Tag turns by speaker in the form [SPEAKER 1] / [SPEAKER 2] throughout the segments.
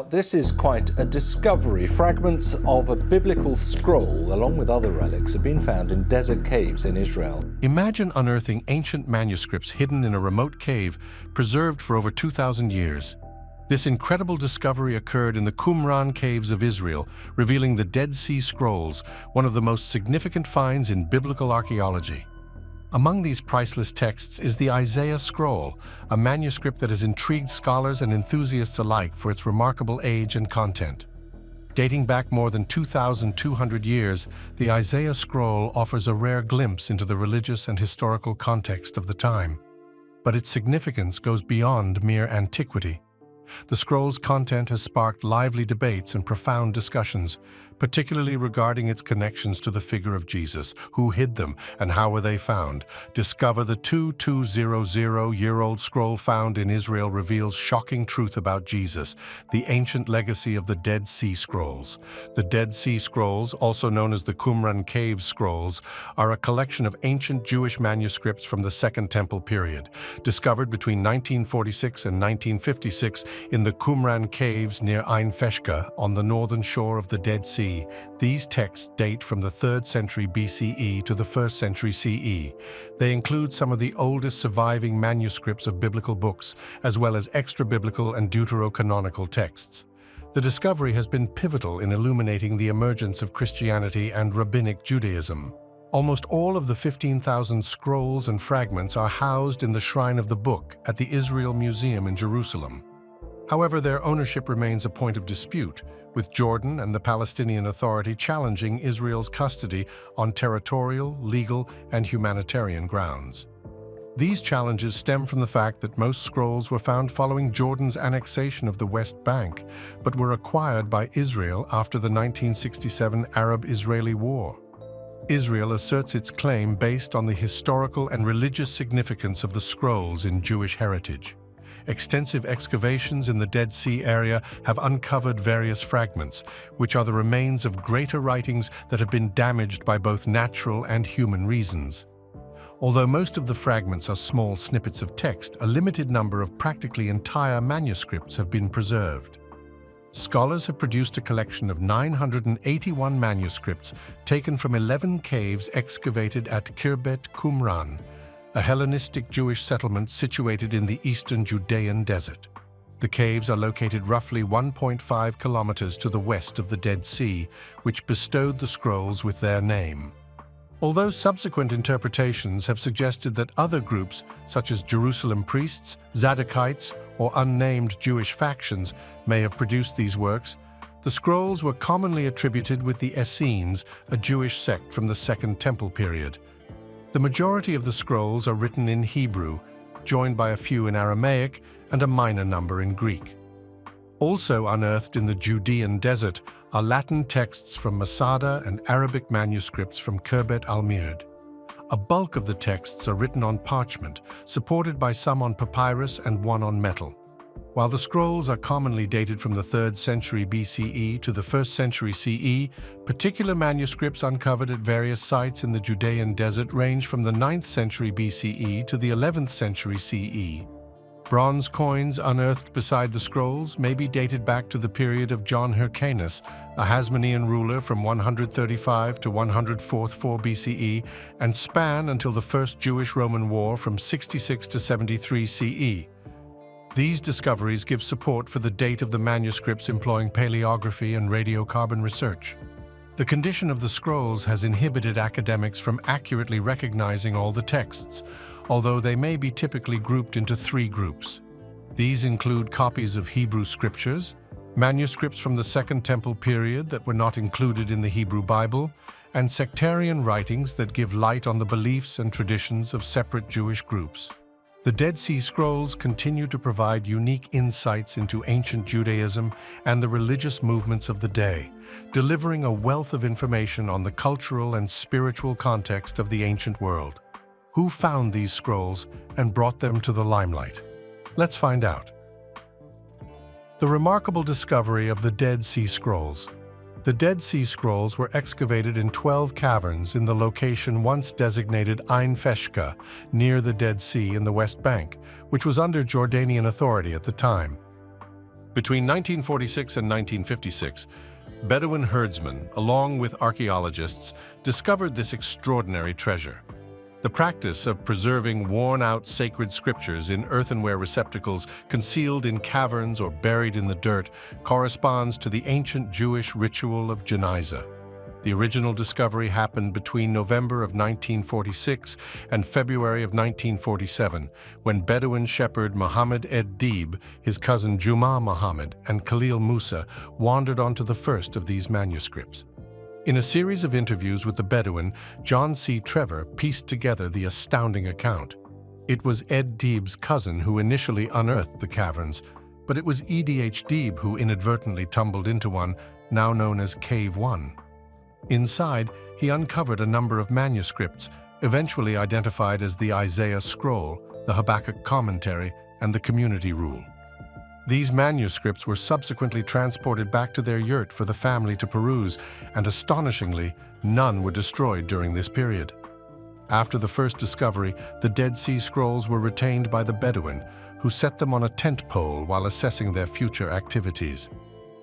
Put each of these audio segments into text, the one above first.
[SPEAKER 1] this is quite a discovery. Fragments of a biblical scroll, along with other relics, have been found in desert caves in Israel.
[SPEAKER 2] Imagine unearthing ancient manuscripts hidden in a remote cave, preserved for over 2,000 years. This incredible discovery occurred in the Qumran Caves of Israel, revealing the Dead Sea Scrolls, one of the most significant finds in biblical archaeology. Among these priceless texts is the Isaiah Scroll, a manuscript that has intrigued scholars and enthusiasts alike for its remarkable age and content. Dating back more than 2,200 years, the Isaiah Scroll offers a rare glimpse into the religious and historical context of the time. But its significance goes beyond mere antiquity. The scroll's content has sparked lively debates and profound discussions, particularly regarding its connections to the figure of Jesus. Who hid them and how were they found? Discover the 2,200-year-old scroll found in Israel reveals shocking truth about Jesus, the ancient legacy of the Dead Sea Scrolls. The Dead Sea Scrolls, also known as the Qumran Caves Scrolls, are a collection of ancient Jewish manuscripts from the Second Temple period, discovered between 1946 and 1956 in the Qumran Caves near Ein Feshka on the northern shore of the Dead Sea. These texts date from the 3rd century BCE to the 1st century CE. They include some of the oldest surviving manuscripts of biblical books, as well as extra-biblical and deuterocanonical texts. The discovery has been pivotal in illuminating the emergence of Christianity and Rabbinic Judaism. Almost all of the 15,000 scrolls and fragments are housed in the Shrine of the Book at the Israel Museum in Jerusalem. However, their ownership remains a point of dispute, with Jordan and the Palestinian Authority challenging Israel's custody on territorial, legal, and humanitarian grounds. These challenges stem from the fact that most scrolls were found following Jordan's annexation of the West Bank, but were acquired by Israel after the 1967 Arab-Israeli War. Israel asserts its claim based on the historical and religious significance of the scrolls in Jewish heritage. Extensive excavations in the Dead Sea area have uncovered various fragments, which are the remains of greater writings that have been damaged by both natural and human reasons. Although most of the fragments are small snippets of text, a limited number of practically entire manuscripts have been preserved. Scholars have produced a collection of 981 manuscripts taken from 11 caves excavated at Khirbet Qumran, a Hellenistic Jewish settlement situated in the eastern Judean desert. The caves are located roughly 1.5 kilometers to the west of the Dead Sea, which bestowed the scrolls with their name. Although subsequent interpretations have suggested that other groups, such as Jerusalem priests, Zadokites, or unnamed Jewish factions, may have produced these works, the scrolls were commonly attributed with the Essenes, a Jewish sect from the Second Temple period. The majority of the scrolls are written in Hebrew, joined by a few in Aramaic and a minor number in Greek. Also unearthed in the Judean desert are Latin texts from Masada and Arabic manuscripts from Khirbet al-Mird. A bulk of the texts are written on parchment, supported by some on papyrus and one on metal. While the scrolls are commonly dated from the 3rd century BCE to the 1st century CE, particular manuscripts uncovered at various sites in the Judean desert range from the 9th century BCE to the 11th century CE. Bronze coins unearthed beside the scrolls may be dated back to the period of John Hyrcanus, a Hasmonean ruler from 135 to 144 BCE, and span until the First Jewish-Roman War from 66 to 73 CE. These discoveries give support for the date of the manuscripts employing paleography and radiocarbon research. The condition of the scrolls has inhibited academics from accurately recognizing all the texts, although they may be typically grouped into 3 groups. These include copies of Hebrew scriptures, manuscripts from the Second Temple period that were not included in the Hebrew Bible, and sectarian writings that give light on the beliefs and traditions of separate Jewish groups. The Dead Sea Scrolls continue to provide unique insights into ancient Judaism and the religious movements of the day, delivering a wealth of information on the cultural and spiritual context of the ancient world. Who found these scrolls and brought them to the limelight? Let's find out. The remarkable discovery of the Dead Sea Scrolls. The Dead Sea Scrolls were excavated in 12 caverns in the location once designated Ein Feshka, near the Dead Sea in the West Bank, which was under Jordanian authority at the time. Between 1946 and 1956, Bedouin herdsmen, along with archaeologists, discovered this extraordinary treasure. The practice of preserving worn-out sacred scriptures in earthenware receptacles concealed in caverns or buried in the dirt corresponds to the ancient Jewish ritual of Genizah. The original discovery happened between November of 1946 and February of 1947, when Bedouin shepherd Mohammed ed-Dib, his cousin Juma Muhammad, and Khalil Musa wandered onto the first of these manuscripts. In a series of interviews with the Bedouin, John C. Trevor pieced together the astounding account. It was ed-Dib's cousin who initially unearthed the caverns, but it was Ed-Dib who inadvertently tumbled into one, now known as Cave 1. Inside, he uncovered a number of manuscripts, eventually identified as the Isaiah Scroll, the Habakkuk Commentary, and the Community Rule. These manuscripts were subsequently transported back to their yurt for the family to peruse, and astonishingly, none were destroyed during this period. After the first discovery, the Dead Sea Scrolls were retained by the Bedouin, who set them on a tent pole while assessing their future activities.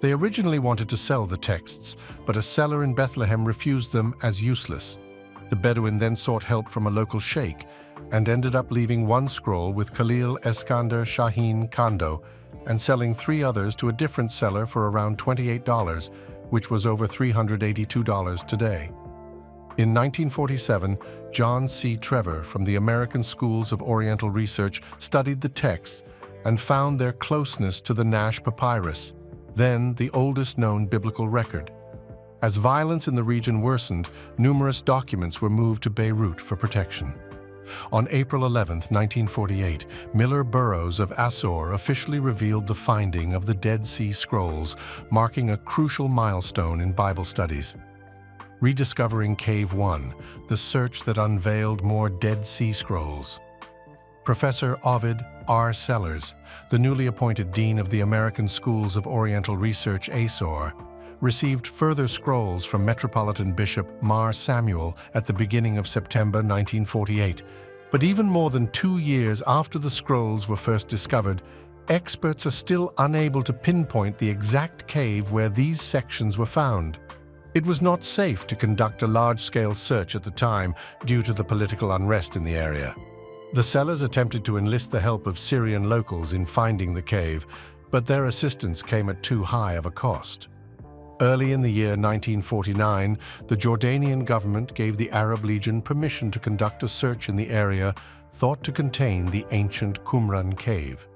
[SPEAKER 2] They originally wanted to sell the texts, but a seller in Bethlehem refused them as useless. The Bedouin then sought help from a local sheikh and ended up leaving one scroll with Khalil Eskander Shaheen Kando and selling 3 others to a different seller for around $28, which was over $382 today. In 1947, John C. Trevor from the American Schools of Oriental Research studied the texts and found their closeness to the Nash Papyrus, then the oldest known biblical record. As violence in the region worsened, numerous documents were moved to Beirut for protection. On April 11, 1948, Miller Burroughs of Assur officially revealed the finding of the Dead Sea Scrolls, marking a crucial milestone in Bible studies. Rediscovering Cave 1, the search that unveiled more Dead Sea Scrolls. Professor Ovid R. Sellers, the newly appointed Dean of the American Schools of Oriental Research, ASOR, received further scrolls from Metropolitan Bishop Mar Samuel at the beginning of September 1948. But even more than 2 years after the scrolls were first discovered, experts are still unable to pinpoint the exact cave where these sections were found. It was not safe to conduct a large-scale search at the time due to the political unrest in the area. The sellers attempted to enlist the help of Syrian locals in finding the cave, but their assistance came at too high of a cost. Early in the year 1949, the Jordanian government gave the Arab Legion permission to conduct a search in the area thought to contain the ancient Qumran cave.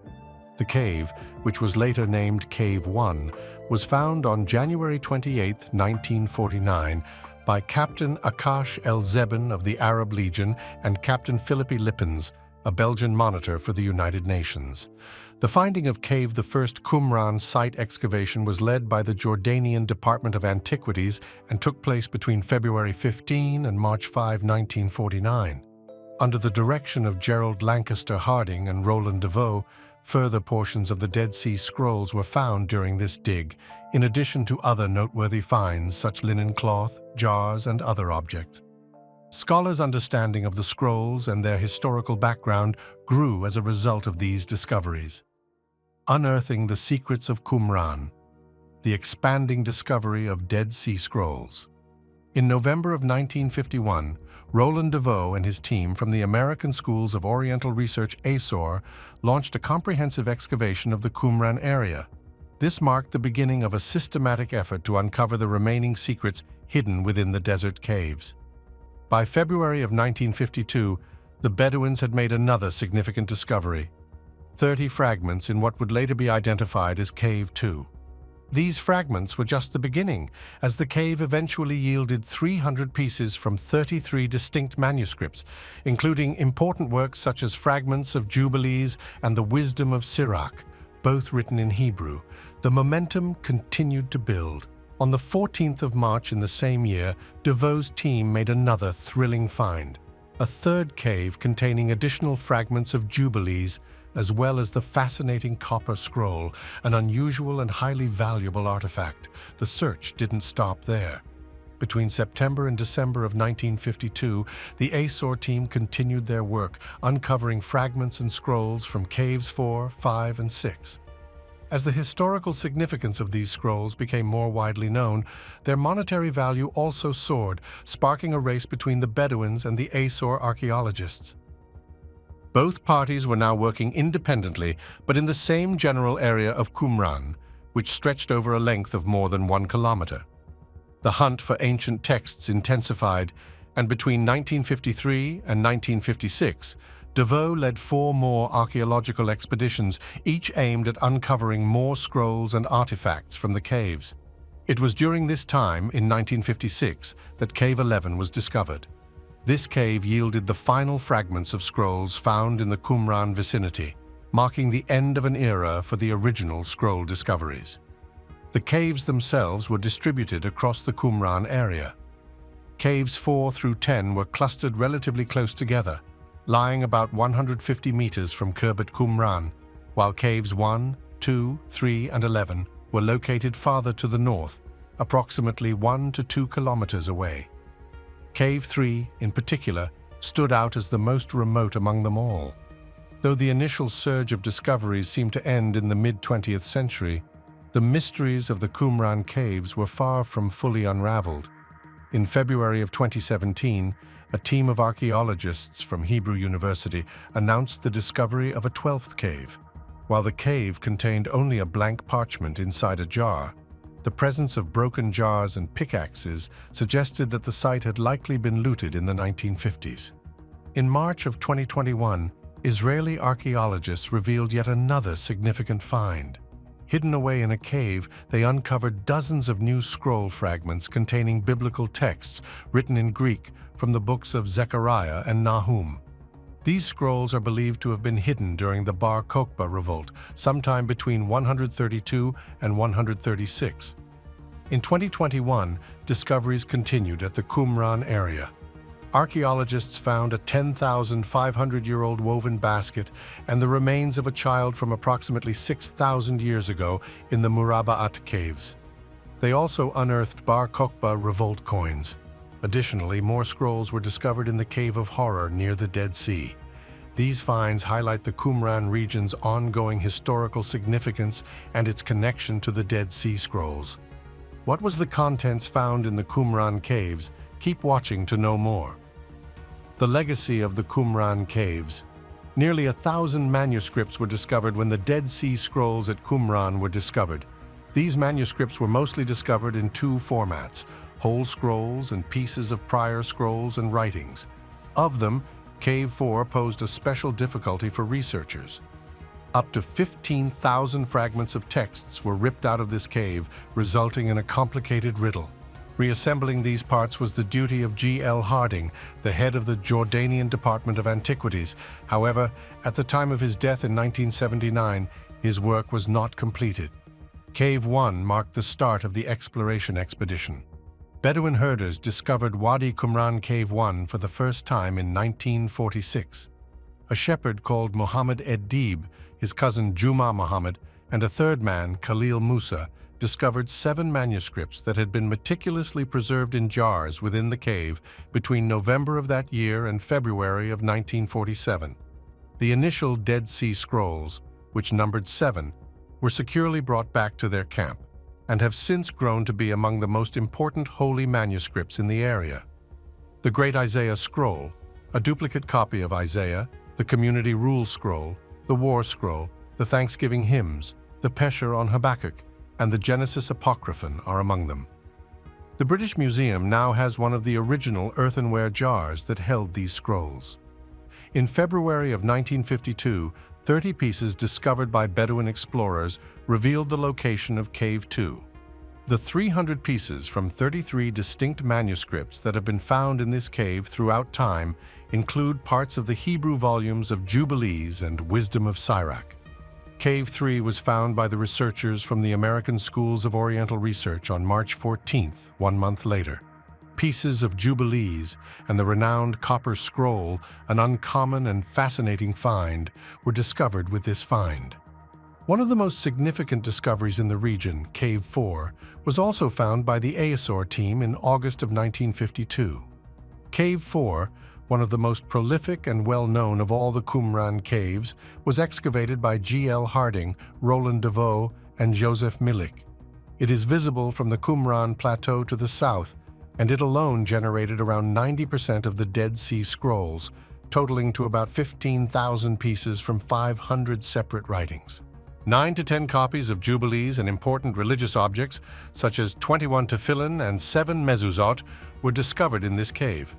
[SPEAKER 2] The cave, which was later named Cave 1, was found on January 28, 1949, by Captain Akash El-Zeben of the Arab Legion and Captain Philippi Lippens, a Belgian monitor for the United Nations. The finding of Cave the first Qumran site excavation was led by the Jordanian Department of Antiquities and took place between February 15 and March 5, 1949. Under the direction of Gerald Lancaster Harding and Roland DeVoe, further portions of the Dead Sea Scrolls were found during this dig, in addition to other noteworthy finds such linen cloth, jars, and other objects. Scholars' understanding of the scrolls and their historical background grew as a result of these discoveries. Unearthing the secrets of Qumran, the expanding discovery of Dead Sea Scrolls. In November of 1951, Roland DeVoe and his team from the American Schools of Oriental Research, ASOR, launched a comprehensive excavation of the Qumran area. This marked the beginning of a systematic effort to uncover the remaining secrets hidden within the desert caves. By February of 1952, the Bedouins had made another significant discovery: 30 fragments in what would later be identified as Cave 2. These fragments were just the beginning, as the cave eventually yielded 300 pieces from 33 distinct manuscripts, including important works such as fragments of Jubilees and the Wisdom of Sirach, both written in Hebrew. The momentum continued to build. On the 14th of March in the same year, DeVoe's team made another thrilling find: a third cave containing additional fragments of Jubilees, as well as the fascinating copper scroll, an unusual and highly valuable artifact. The search didn't stop there. Between September and December of 1952, the ASOR team continued their work, uncovering fragments and scrolls from Caves 4, 5, and 6. As the historical significance of these scrolls became more widely known, their monetary value also soared, sparking a race between the Bedouins and the Essene archaeologists. Both parties were now working independently, but in the same general area of Qumran, which stretched over a length of more than 1 kilometer. The hunt for ancient texts intensified, and between 1953 and 1956, Deveau led 4 more archaeological expeditions, each aimed at uncovering more scrolls and artifacts from the caves. It was during this time, in 1956, that Cave 11 was discovered. This cave yielded the final fragments of scrolls found in the Qumran vicinity, marking the end of an era for the original scroll discoveries. The caves themselves were distributed across the Qumran area. Caves 4 through 10 were clustered relatively close together, lying about 150 meters from Khirbet Qumran, while caves 1, 2, 3, and 11 were located farther to the north, approximately 1 to 2 kilometers away. Cave 3, in particular, stood out as the most remote among them all. Though the initial surge of discoveries seemed to end in the mid-20th century, the mysteries of the Qumran caves were far from fully unraveled. In February of 2017, a team of archaeologists from Hebrew University announced the discovery of a 12th cave. While the cave contained only a blank parchment inside a jar, the presence of broken jars and pickaxes suggested that the site had likely been looted in the 1950s. In March of 2021, Israeli archaeologists revealed yet another significant find. Hidden away in a cave, they uncovered dozens of new scroll fragments containing biblical texts written in Greek from the books of Zechariah and Nahum. These scrolls are believed to have been hidden during the Bar Kokhba revolt, sometime between 132 and 136. In 2021, discoveries continued at the Qumran area. Archaeologists found a 10,500-year-old woven basket and the remains of a child from approximately 6,000 years ago in the Murabaat caves. They also unearthed Bar Kokhba revolt coins. Additionally, more scrolls were discovered in the Cave of Horror near the Dead Sea. These finds highlight the Qumran region's ongoing historical significance and its connection to the Dead Sea Scrolls. What was the contents found in the Qumran caves? Keep watching to know more. The legacy of the Qumran caves. Nearly 1,000 manuscripts were discovered when the Dead Sea Scrolls at Qumran were discovered. These manuscripts were mostly discovered in 2 formats: whole scrolls and pieces of prior scrolls and writings. Of them, Cave 4 posed a special difficulty for researchers. Up to 15,000 fragments of texts were ripped out of this cave, resulting in a complicated riddle. Reassembling these parts was the duty of G.L. Harding, the head of the Jordanian Department of Antiquities. However, at the time of his death in 1979, his work was not completed. Cave 1 marked the start of the exploration expedition. Bedouin herders discovered Wadi Qumran Cave 1 for the first time in 1946. A shepherd called Mohammed Ed-Dib, his cousin Juma Muhammad, and a third man, Khalil Musa, discovered 7 manuscripts that had been meticulously preserved in jars within the cave between November of that year and February of 1947. The initial Dead Sea Scrolls, which numbered 7, were securely brought back to their camp and have since grown to be among the most important holy manuscripts in the area. The Great Isaiah Scroll, a duplicate copy of Isaiah, the Community Rule Scroll, the War Scroll, the Thanksgiving Hymns, the Pesher on Habakkuk, and the Genesis Apocryphon are among them. The British Museum now has one of the original earthenware jars that held these scrolls. In February of 1952, 30 pieces discovered by Bedouin explorers revealed the location of Cave 2. The 300 pieces from 33 distinct manuscripts that have been found in this cave throughout time include parts of the Hebrew volumes of Jubilees and Wisdom of Sirach. Cave 3 was found by the researchers from the American Schools of Oriental Research on March 14th, 1 month later. Pieces of Jubilees and the renowned copper scroll, an uncommon and fascinating find, were discovered with this find. One of the most significant discoveries in the region, Cave 4, was also found by the Essene team in August of 1952. Cave 4 one of the most prolific and well-known of all the Qumran caves, was excavated by G.L. Harding, Roland Deveau, and Joseph Milik. It is visible from the Qumran Plateau to the south, and it alone generated around 90% of the Dead Sea Scrolls, totaling to about 15,000 pieces from 500 separate writings. 9 to 10 copies of Jubilees and important religious objects, such as 21 tefillin and 7 mezuzot, were discovered in this cave.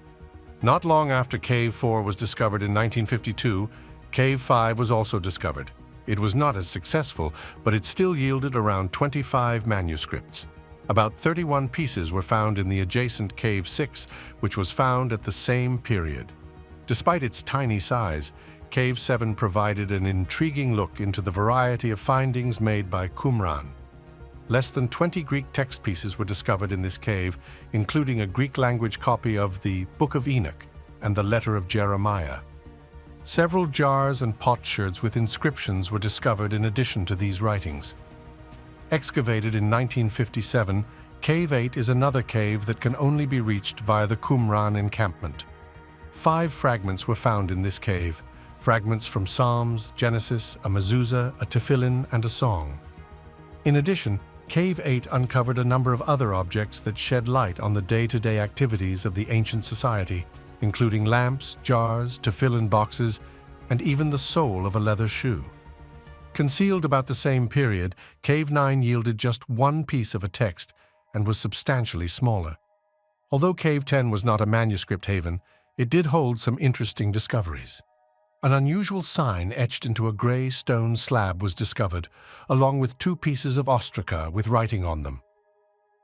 [SPEAKER 2] Not long after Cave 4 was discovered in 1952, Cave 5 was also discovered. It was not as successful, but it still yielded around 25 manuscripts. About 31 pieces were found in the adjacent Cave 6, which was found at the same period. Despite its tiny size, Cave 7 provided an intriguing look into the variety of findings made by Qumran. Less than 20 Greek text pieces were discovered in this cave, including a Greek-language copy of the Book of Enoch and the Letter of Jeremiah. Several jars and potsherds with inscriptions were discovered in addition to these writings. Excavated in 1957, Cave 8 is another cave that can only be reached via the Qumran encampment. 5 fragments were found in this cave, fragments from Psalms, Genesis, a mezuzah, a tefillin, and a song. In addition, Cave 8 uncovered a number of other objects that shed light on the day-to-day activities of the ancient society, including lamps, jars, tefillin boxes, and even the sole of a leather shoe. Concealed about the same period, Cave 9 yielded just one piece of a text and was substantially smaller. Although Cave 10 was not a manuscript haven, it did hold some interesting discoveries. An unusual sign etched into a gray stone slab was discovered, along with 2 pieces of ostraca with writing on them.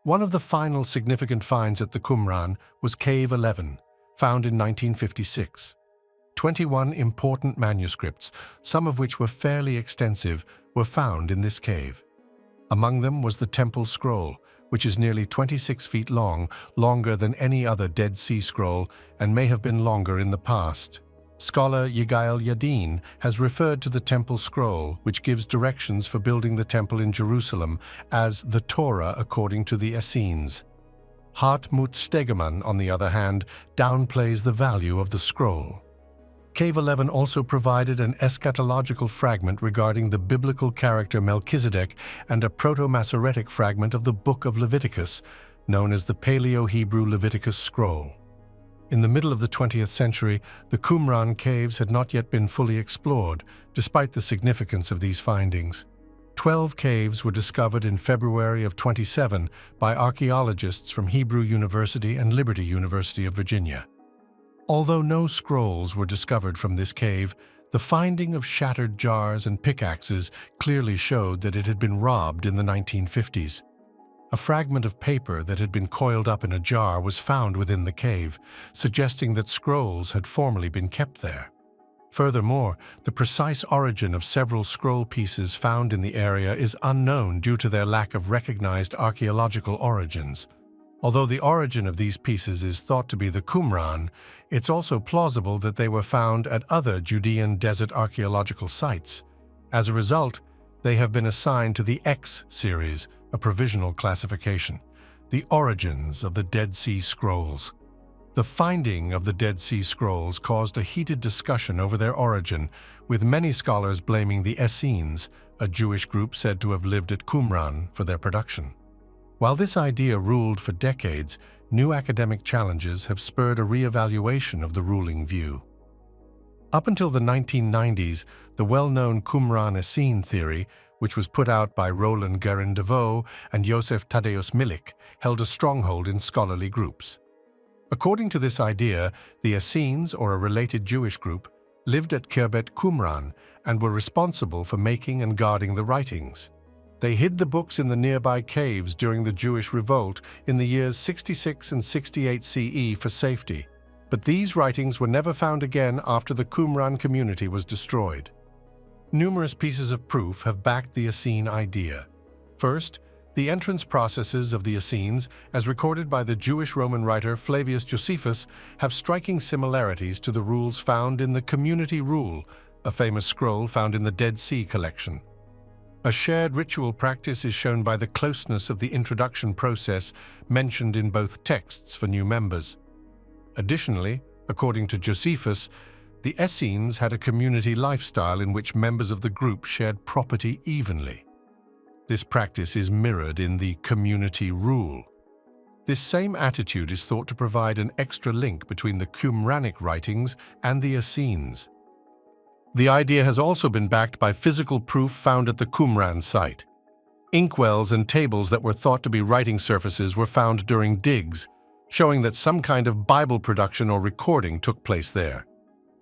[SPEAKER 2] One of the final significant finds at the Qumran was Cave 11, found in 1956. 21 important manuscripts, some of which were fairly extensive, were found in this cave. Among them was the Temple Scroll, which is nearly 26 feet long, longer than any other Dead Sea Scroll, and may have been longer in the past. Scholar Yigael Yadin has referred to the Temple Scroll, which gives directions for building the temple in Jerusalem, as the Torah according to the Essenes. Hartmut Stegemann, on the other hand, downplays the value of the scroll. Cave 11 also provided an eschatological fragment regarding the biblical character Melchizedek and a Proto-Masoretic fragment of the Book of Leviticus, known as the Paleo-Hebrew Leviticus Scroll. In the middle of the 20th century, the Qumran caves had not yet been fully explored, despite the significance of these findings. 12 caves were discovered in February of 27 by archaeologists from Hebrew University and Liberty University of Virginia. Although no scrolls were discovered from this cave, the finding of shattered jars and pickaxes clearly showed that it had been robbed in the 1950s. A fragment of paper that had been coiled up in a jar was found within the cave, suggesting that scrolls had formerly been kept there. Furthermore, the precise origin of several scroll pieces found in the area is unknown due to their lack of recognized archaeological origins. Although the origin of these pieces is thought to be the Qumran, it's also plausible that they were found at other Judean desert archaeological sites. As a result, they have been assigned to the X series, a provisional classification, the origins of the Dead Sea Scrolls. The finding of the Dead Sea Scrolls caused a heated discussion over their origin, with many scholars blaming the Essenes, a Jewish group said to have lived at Qumran, for their production. While this idea ruled for decades, new academic challenges have spurred a re-evaluation of the ruling view. Up until the 1990s, the well-known Qumran Essene theory, which was put out by Roland Deveau and Joseph Tadeusz Milik, held a stronghold in scholarly groups. According to this idea, the Essenes, or a related Jewish group, lived at Khirbet Qumran and were responsible for making and guarding the writings. They hid the books in the nearby caves during the Jewish revolt in the years 66 and 68 CE for safety, but these writings were never found again after the Qumran community was destroyed. Numerous pieces of proof have backed the Essene idea. First, the entrance processes of the Essenes, as recorded by the Jewish Roman writer Flavius Josephus, have striking similarities to the rules found in the Community Rule, a famous scroll found in the Dead Sea collection. A shared ritual practice is shown by the closeness of the introduction process mentioned in both texts for new members. Additionally, According to Josephus, the Essenes had a community lifestyle in which members of the group shared property evenly. This practice is mirrored in the community rule. This same attitude is thought to provide an extra link between the Qumranic writings and the Essenes. The idea has also been backed by physical proof found at the Qumran site. Inkwells and tables that were thought to be writing surfaces were found during digs, showing that some kind of Bible production or recording took place there.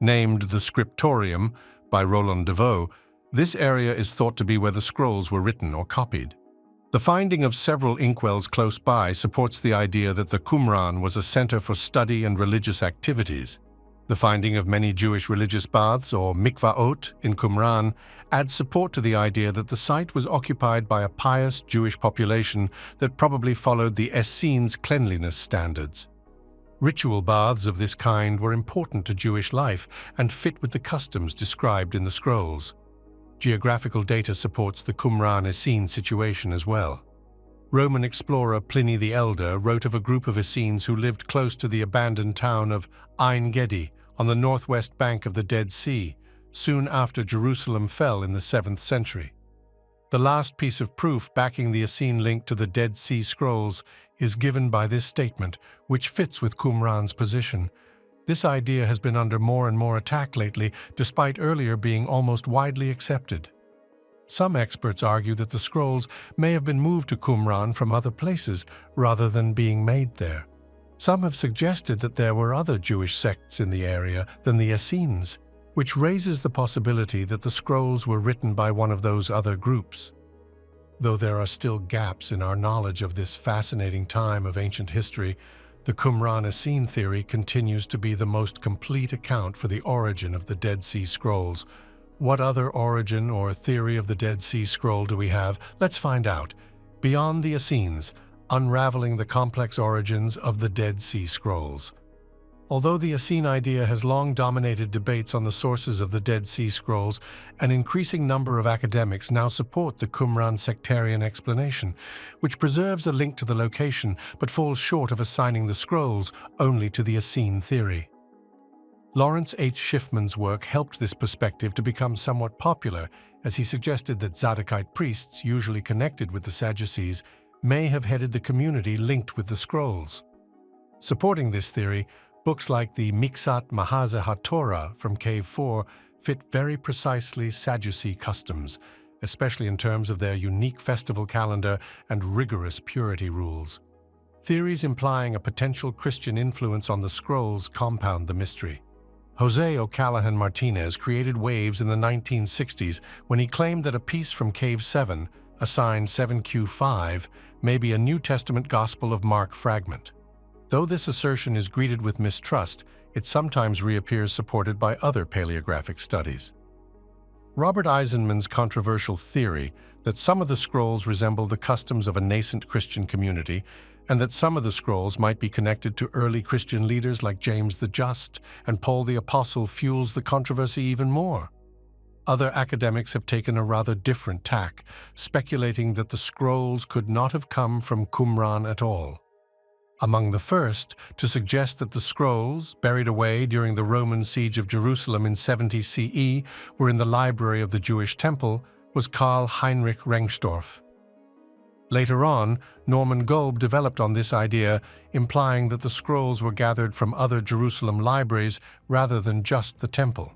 [SPEAKER 2] Named the Scriptorium by Roland de Vaux, this area is thought to be where the scrolls were written or copied. The finding of several inkwells close by supports the idea that the Qumran was a center for study and religious activities. The finding of many Jewish religious baths, or mikvaot, in Qumran adds support to the idea that the site was occupied by a pious Jewish population that probably followed the Essenes' cleanliness standards. Ritual baths of this kind were important to Jewish life and fit with the customs described in the scrolls. Geographical data supports the Qumran Essene situation as well. Roman explorer Pliny the Elder wrote of a group of Essenes who lived close to the abandoned town of Ein Gedi on the northwest bank of the Dead Sea, soon after Jerusalem fell in the 7th century. The last piece of proof backing the Essene link to the Dead Sea Scrolls is given by this statement, which fits with Qumran's position. This idea has been under more and more attack lately, despite earlier being almost widely accepted. Some experts argue that the scrolls may have been moved to Qumran from other places rather than being made there. Some have suggested that there were other Jewish sects in the area than the Essenes, which raises the possibility that the scrolls were written by one of those other groups. Though there are still gaps in our knowledge of this fascinating time of ancient history, the Qumran Essene theory continues to be the most complete account for the origin of the Dead Sea Scrolls. What other origin or theory of the Dead Sea Scroll do we have? Let's find out. Beyond the Essenes, unraveling the complex origins of the Dead Sea Scrolls. Although the Essene idea has long dominated debates on the sources of the Dead Sea Scrolls, an increasing number of academics now support the Qumran sectarian explanation, which preserves a link to the location but falls short of assigning the scrolls only to the Essene theory. Lawrence H. Schiffman's work helped this perspective to become somewhat popular, as he suggested that Zadokite priests, usually connected with the Sadducees, may have headed the community linked with the scrolls. Supporting this theory, books like the Miksat Mahaze HaTorah from Cave 4 fit very precisely Sadducee customs, especially in terms of their unique festival calendar and rigorous purity rules. Theories implying a potential Christian influence on the scrolls compound the mystery. Jose O'Callaghan Martinez created waves in the 1960s when he claimed that a piece from Cave 7, assigned 7Q5, may be a New Testament Gospel of Mark fragment. Though this assertion is greeted with mistrust, it sometimes reappears supported by other paleographic studies. Robert Eisenman's controversial theory that some of the scrolls resemble the customs of a nascent Christian community and that some of the scrolls might be connected to early Christian leaders like James the Just and Paul the Apostle fuels the controversy even more. Other academics have taken a rather different tack, speculating that the scrolls could not have come from Qumran at all. Among the first to suggest that the scrolls, buried away during the Roman siege of Jerusalem in 70 CE, were in the library of the Jewish temple, was Karl Heinrich Rengstorff. Later on, Norman Golb developed on this idea, implying that the scrolls were gathered from other Jerusalem libraries rather than just the temple.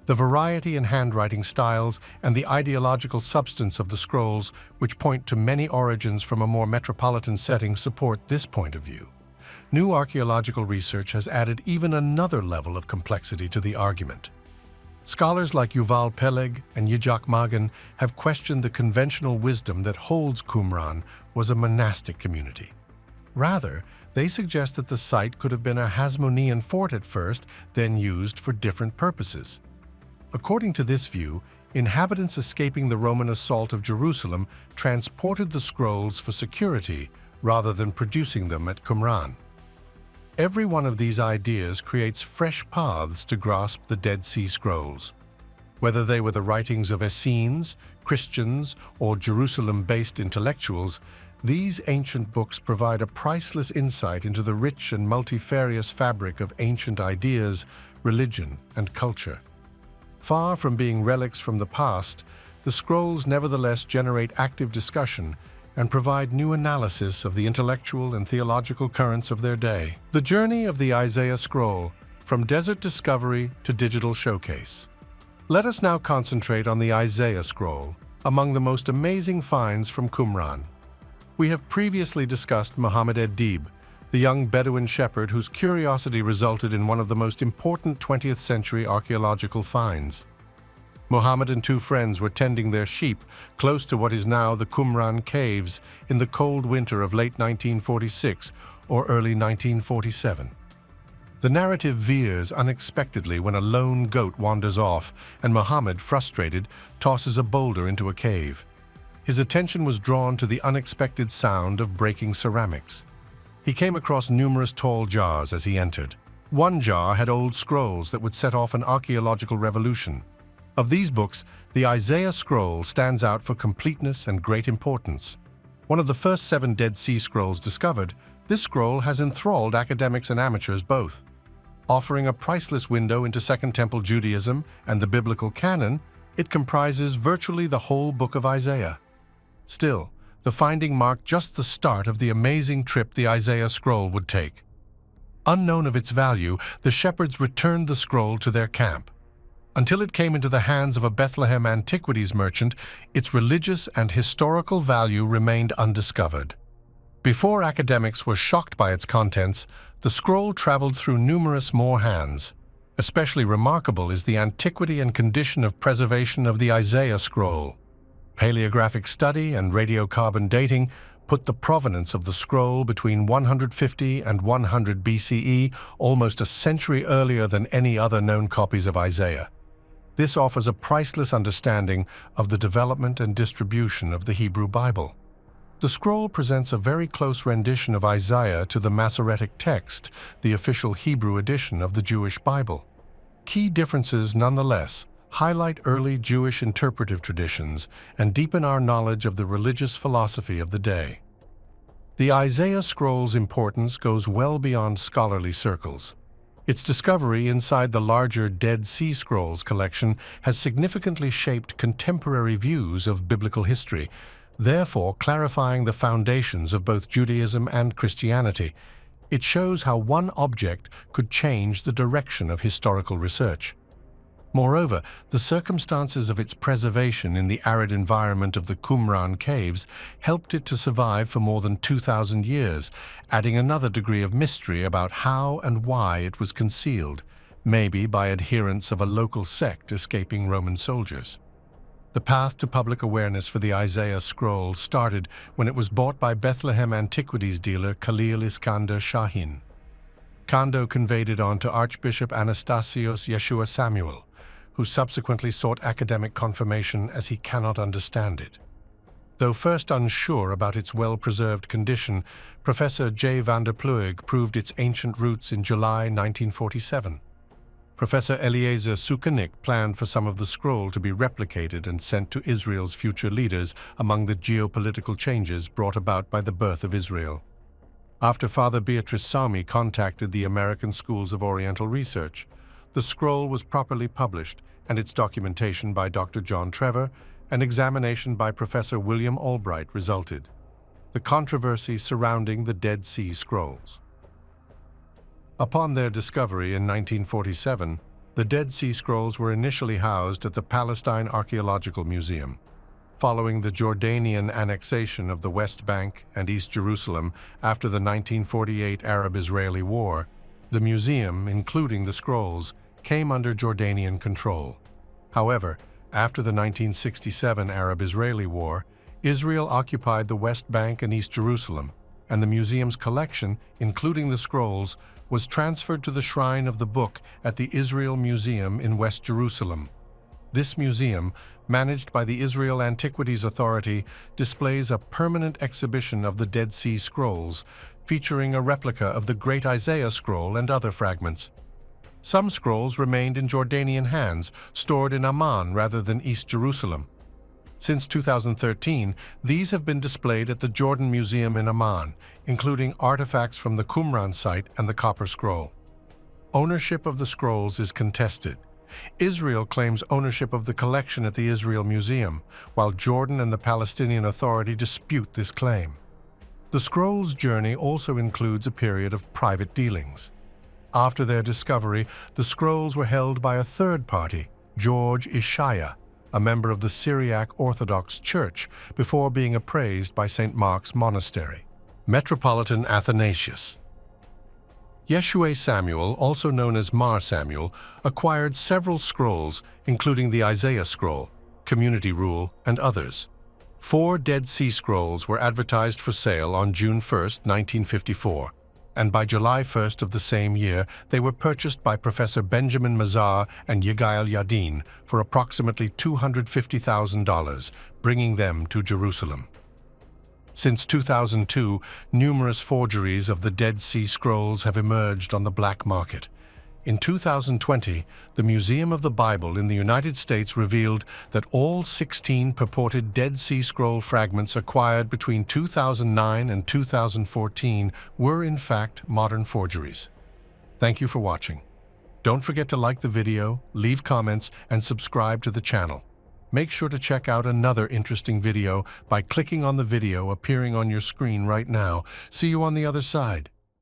[SPEAKER 2] The variety in handwriting styles and the ideological substance of the scrolls, which point to many origins from a more metropolitan setting, support this point of view. New archaeological research has added even another level of complexity to the argument. Scholars like Yuval Peleg and Yitzhak Magen have questioned the conventional wisdom that holds Qumran was a monastic community. Rather, they suggest that the site could have been a Hasmonean fort at first, then used for different purposes. According to this view, inhabitants escaping the Roman assault of Jerusalem transported the scrolls for security rather than producing them at Qumran. Every one of these ideas creates fresh paths to grasp the Dead Sea Scrolls. Whether they were the writings of Essenes, Christians, or Jerusalem-based intellectuals, These ancient books provide a priceless insight into the rich and multifarious fabric of ancient ideas, religion, and culture. Far from being relics from the past, the scrolls nevertheless generate active discussion and provide new analysis of the intellectual and theological currents of their day. The journey of the Isaiah scroll, from desert discovery to digital showcase. Let us now concentrate on the Isaiah scroll, among the most amazing finds from Qumran. We have previously discussed Muhammad ed-Dib, the young Bedouin shepherd whose curiosity resulted in one of the most important 20th century archaeological finds. Muhammad and two friends were tending their sheep close to what is now the Qumran Caves in the cold winter of late 1946 or early 1947. The narrative veers unexpectedly when a lone goat wanders off and Muhammad, frustrated, tosses a boulder into a cave. His attention was drawn to the unexpected sound of breaking ceramics. He came across numerous tall jars as he entered. One jar had old scrolls that would set off an archaeological revolution. Of these books, the Isaiah scroll stands out for completeness and great importance. One of the first 7 Dead Sea Scrolls discovered, this scroll has enthralled academics and amateurs both. Offering a priceless window into Second Temple Judaism and the biblical canon, it comprises virtually the whole book of Isaiah. Still, the finding marked just the start of the amazing trip the Isaiah scroll would take. Unknown of its value, the shepherds returned the scroll to their camp. Until it came into the hands of a Bethlehem antiquities merchant, its religious and historical value remained undiscovered. Before academics were shocked by its contents, the scroll traveled through numerous more hands. Especially remarkable is the antiquity and condition of preservation of the Isaiah scroll. Paleographic study and radiocarbon dating put the provenance of the scroll between 150 and 100 BCE, almost a century earlier than any other known copies of Isaiah. This offers a priceless understanding of the development and distribution of the Hebrew Bible. The scroll presents a very close rendition of Isaiah to the Masoretic text, the official Hebrew edition of the Jewish Bible. Key differences, nonetheless, highlight early Jewish interpretive traditions and deepen our knowledge of the religious philosophy of the day. The Isaiah scroll's importance goes well beyond scholarly circles. Its discovery inside the larger Dead Sea Scrolls collection has significantly shaped contemporary views of biblical history, therefore clarifying the foundations of both Judaism and Christianity. It shows how one object could change the direction of historical research. Moreover, the circumstances of its preservation in the arid environment of the Qumran Caves helped it to survive for more than 2,000 years, adding another degree of mystery about how and why it was concealed, maybe by adherents of a local sect escaping Roman soldiers. The path to public awareness for the Isaiah scroll started when it was bought by Bethlehem antiquities dealer Khalil Iskander Shahin. Kando conveyed it on to Archbishop Anastasios Yeshua Samuel, who subsequently sought academic confirmation as he cannot understand it. Though first unsure about its well-preserved condition, Professor J. van der Pluijg proved its ancient roots in July 1947. Professor Eliezer Sukenik planned for some of the scroll to be replicated and sent to Israel's future leaders among the geopolitical changes brought about by the birth of Israel. After Father Beatrice Sami contacted the American Schools of Oriental Research, the scroll was properly published and its documentation by Dr. John Trevor and examination by Professor William Albright resulted. The controversy surrounding the Dead Sea Scrolls. Upon their discovery in 1947, the Dead Sea Scrolls were initially housed at the Palestine Archaeological Museum. Following the Jordanian annexation of the West Bank and East Jerusalem after the 1948 Arab-Israeli War, the museum, including the scrolls, came under Jordanian control. However, after the 1967 Arab-Israeli War, Israel occupied the West Bank and East Jerusalem, and the museum's collection, including the scrolls, was transferred to the Shrine of the Book at the Israel Museum in West Jerusalem. This museum, managed by the Israel Antiquities Authority, displays a permanent exhibition of the Dead Sea Scrolls, featuring a replica of the Great Isaiah Scroll and other fragments. Some scrolls remained in Jordanian hands, stored in Amman rather than East Jerusalem. Since 2013, these have been displayed at the Jordan Museum in Amman, including artifacts from the Qumran site and the Copper Scroll. Ownership of the scrolls is contested. Israel claims ownership of the collection at the Israel Museum, while Jordan and the Palestinian Authority dispute this claim. The scrolls' journey also includes a period of private dealings. After their discovery, the scrolls were held by a third party, George Ishaya, a member of the Syriac Orthodox Church, before being appraised by St. Mark's Monastery. Metropolitan Athanasius. Yeshua Samuel, also known as Mar Samuel, acquired several scrolls, including the Isaiah Scroll, Community Rule, and others. 4 Dead Sea Scrolls were advertised for sale on June 1, 1954, and by July 1 of the same year, they were purchased by Professor Benjamin Mazar and Yigael Yadin for approximately $250,000, bringing them to Jerusalem. Since 2002, numerous forgeries of the Dead Sea Scrolls have emerged on the black market. In 2020, the Museum of the Bible in the United States revealed that all 16 purported Dead Sea Scroll fragments acquired between 2009 and 2014 were in fact modern forgeries. Thank you for watching. Don't forget to like the video, leave comments, and subscribe to the channel. Make sure to check out another interesting video by clicking on the video appearing on your screen right now. See you on the other side.